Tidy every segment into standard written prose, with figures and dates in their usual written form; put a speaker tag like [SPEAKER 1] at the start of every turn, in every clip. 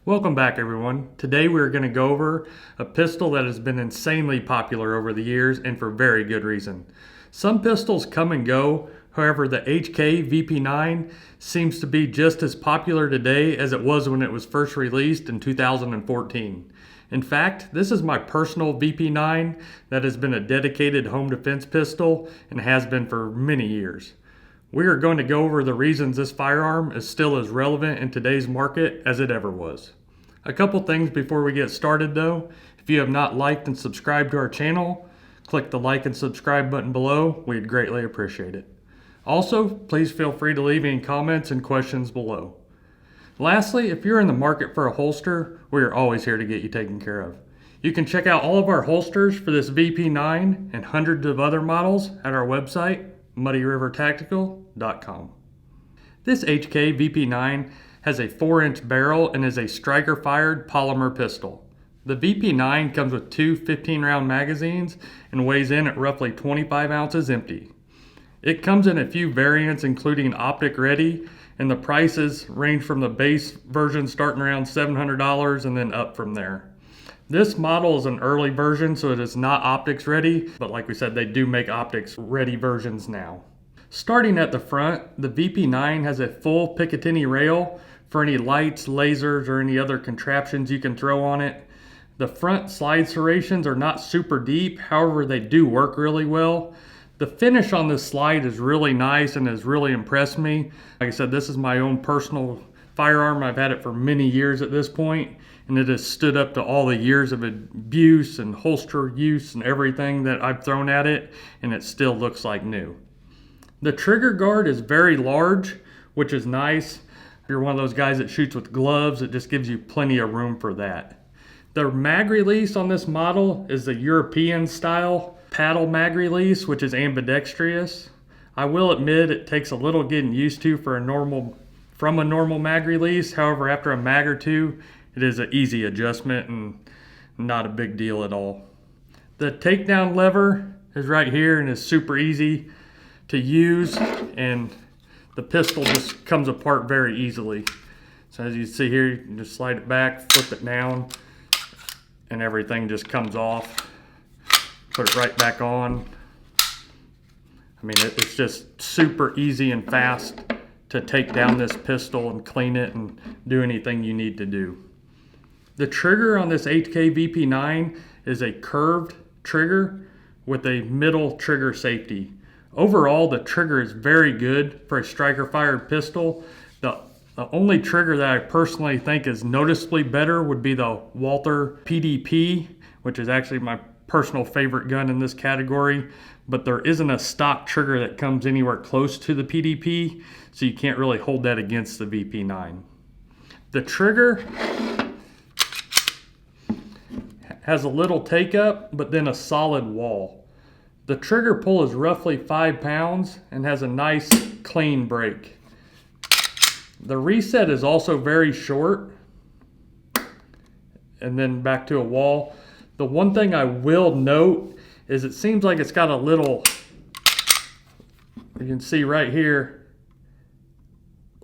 [SPEAKER 1] Welcome back, everyone. Today we're going to go over a pistol that has been insanely popular over the years and for very good reason. Some pistols come and go, however the HK VP9 seems to be just as popular today as it was when it was first released in 2014. In fact, this is my personal Vp9 that has been a dedicated home defense pistol and has been for many years. We are going to go over the reasons this firearm is still as relevant in today's market as it ever was. A couple things before we get started though. If you have not liked and subscribed to our channel, click the like and subscribe button below. We'd greatly appreciate it. Also, please feel free to leave any comments and questions below. Lastly, if you're in the market for a holster, we are always here to get you taken care of. You can check out all of our holsters for this Vp9 and hundreds of other models at our website, muddyrivertactical.com. This HK VP9 has a 4-inch barrel and is a striker-fired polymer pistol. The Vp9 comes with two 15-round magazines and weighs in at roughly 25 ounces empty. It comes in a few variants including optic ready, and the prices range from the base version starting around $700 and then up from there. This model is an early version, so it is not optics ready, but like we said, they do make optics ready versions now. Starting at the front, the Vp9 has a full Picatinny rail for any lights, lasers, or any other contraptions you can throw on it. The front slide serrations are not super deep, however they do work really well. The finish on this slide is really nice and has really impressed me. Like I said, this is my own personal firearm. I've had it for many years at this point, and it has stood up to all the years of abuse and holster use and everything that I've thrown at it, and it still looks like new. The trigger guard is very large, which is nice. If you're one of those guys that shoots with gloves, it just gives you plenty of room for that. The mag release on this model is the European style paddle mag release, which is ambidextrous. I will admit it takes a little getting used to from a normal mag release. However, after a mag or two, it is an easy adjustment and not a big deal at all. The takedown lever is right here and is super easy to use, and the pistol just comes apart very easily. So as you see here, you can just slide it back, flip it down, and everything just comes off. Put it right back on. I mean, it's just super easy and fast to take down this pistol and clean it and do anything you need to do. The trigger on this HK VP9 is a curved trigger with a middle trigger safety. Overall, the trigger is very good for a striker-fired pistol. The only trigger that I personally think is noticeably better would be the Walther PDP, which is actually my personal favorite gun in this category, but there isn't a stock trigger that comes anywhere close to the PDP, so you can't really hold that against the Vp9. The trigger has a little take up, but then a solid wall. The trigger pull is roughly 5 pounds and has a nice clean break. The reset is also very short, and then back to a wall. The one thing I will note is it seems like it's got a little, you can see right here,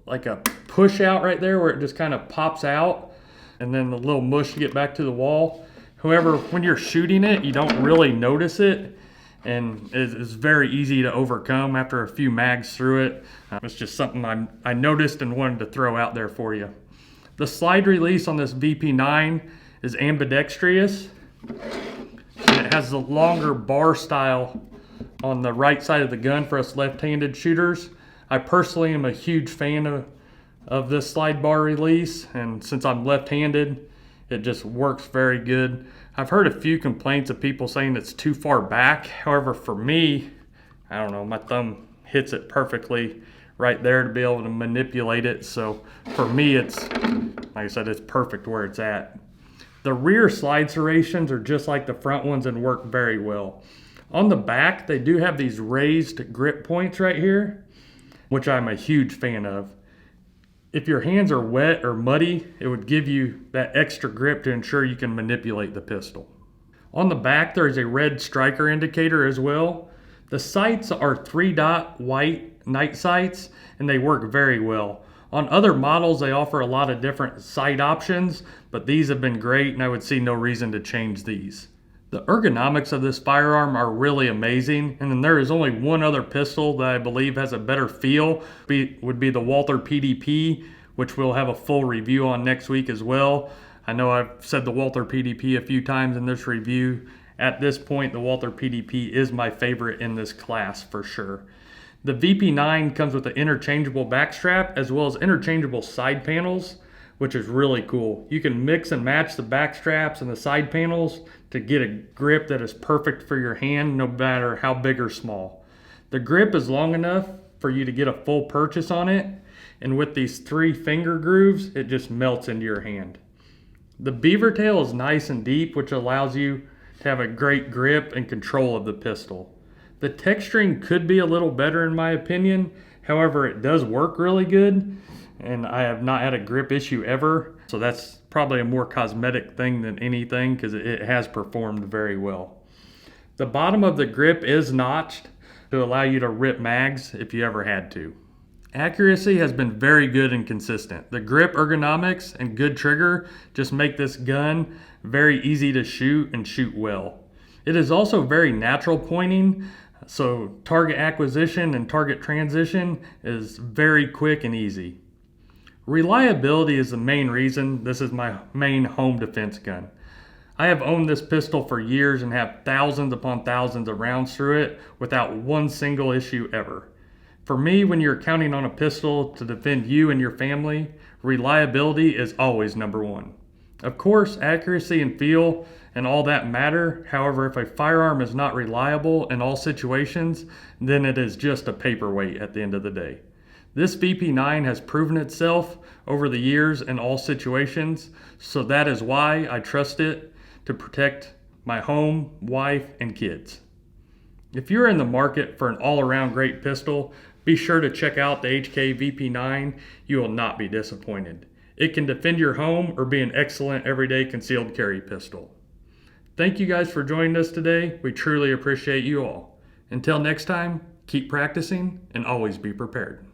[SPEAKER 1] like a push out right there where it just kind of pops out, and then the little mush to get back to the wall. However, when you're shooting it, you don't really notice it, and it's very easy to overcome after a few mags through it. It's just something I noticed and wanted to throw out there for you. The slide release on this Vp9 is ambidextrous, and it has the longer bar style on the right side of the gun for us left-handed shooters. I personally am a huge fan of this slide bar release, and since I'm left-handed, it just works very good. I've heard a few complaints of people saying it's too far back. However, for me, I don't know, my thumb hits it perfectly right there to be able to manipulate it. So for me, it's, like I said, it's perfect where it's at. The rear slide serrations are just like the front ones and work very well. On the back, they do have these raised grip points right here, which I'm a huge fan of. If your hands are wet or muddy, it would give you that extra grip to ensure you can manipulate the pistol. On the back, there is a red striker indicator as well. The sights are 3-dot white night sights, and they work very well. On other models, they offer a lot of different sight options, but these have been great and I would see no reason to change these. The ergonomics of this firearm are really amazing, and then there is only one other pistol that I believe has a better feel, would be the Walther PDP, which we'll have a full review on next week as well. I know I've said the Walther PDP a few times in this review. At this point, the Walther PDP is my favorite in this class for sure. The Vp9 comes with an interchangeable backstrap as well as interchangeable side panels, which is really cool. You can mix and match the back straps and the side panels to get a grip that is perfect for your hand, no matter how big or small. The grip is long enough for you to get a full purchase on it, and with these 3 finger grooves, it just melts into your hand. The beaver tail is nice and deep, which allows you to have a great grip and control of the pistol. The texturing could be a little better in my opinion, however it does work really good, and I have not had a grip issue ever, so that's probably a more cosmetic thing than anything because it has performed very well. The bottom of the grip is notched to allow you to rip mags if you ever had to. Accuracy has been very good and consistent. The grip ergonomics and good trigger just make this gun very easy to shoot and shoot well. It is also very natural pointing, so target acquisition and target transition is very quick and easy. Reliability is the main reason this is my main home defense gun. I have owned this pistol for years and have thousands upon thousands of rounds through it without one single issue ever. For me, when you're counting on a pistol to defend you and your family, reliability is always number one. Of course, accuracy and feel and all that matter. However, if a firearm is not reliable in all situations, then it is just a paperweight at the end of the day. This Vp9 has proven itself over the years in all situations, so that is why I trust it to protect my home, wife, and kids. If you're in the market for an all-around great pistol, be sure to check out the HK VP9. You will not be disappointed. It can defend your home or be an excellent everyday concealed carry pistol. Thank you guys for joining us today. We truly appreciate you all. Until next time, keep practicing and always be prepared.